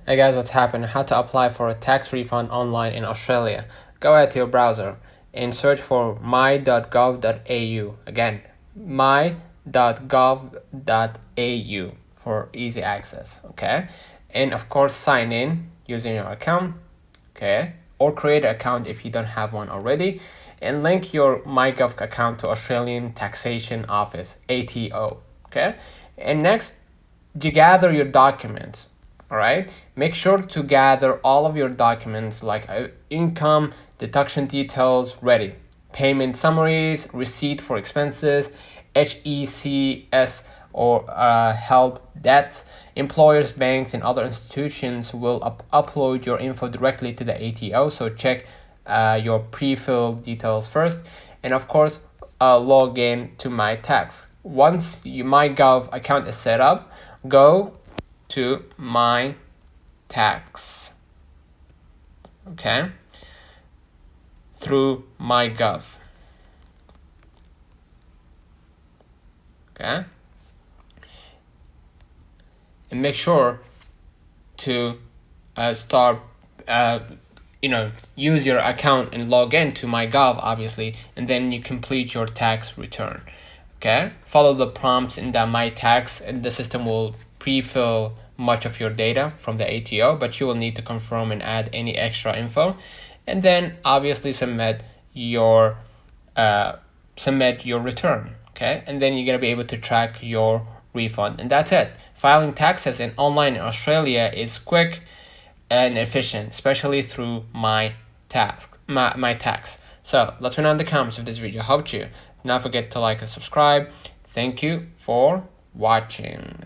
Hey guys, what's happened? How to apply for a tax refund online in Australia. Go ahead to your browser and search for my.gov.au. Again, my.gov.au for easy access, okay? And of course, sign in using your account, okay? Or create an account if you don't have one already, and link your MyGov account to Australian Taxation Office, ATO, okay? And next, you gather your documents. All right, make sure to gather all of your documents like income, deduction details ready, payment summaries, receipt for expenses, HECS or help debt. Employers, banks, and other institutions will upload your info directly to the ATO, so check your pre-filled details first. And of course, log in to My Tax. Once your MyGov account is set up, go to My Tax, okay, through MyGov, okay, and make sure to start use your account and log in to MyGov, obviously, and then you complete your tax return. Okay, follow the prompts in the My Tax, and the system will pre-fill much of your data from the ATO, but you will need to confirm and add any extra info, and then obviously submit your return. Okay, and then you're gonna be able to track your refund, and that's it. Filing taxes online in Australia is quick and efficient, especially through My Tax. So let's know in the comments if this video helped you. Do not forget to like and subscribe. Thank you for watching.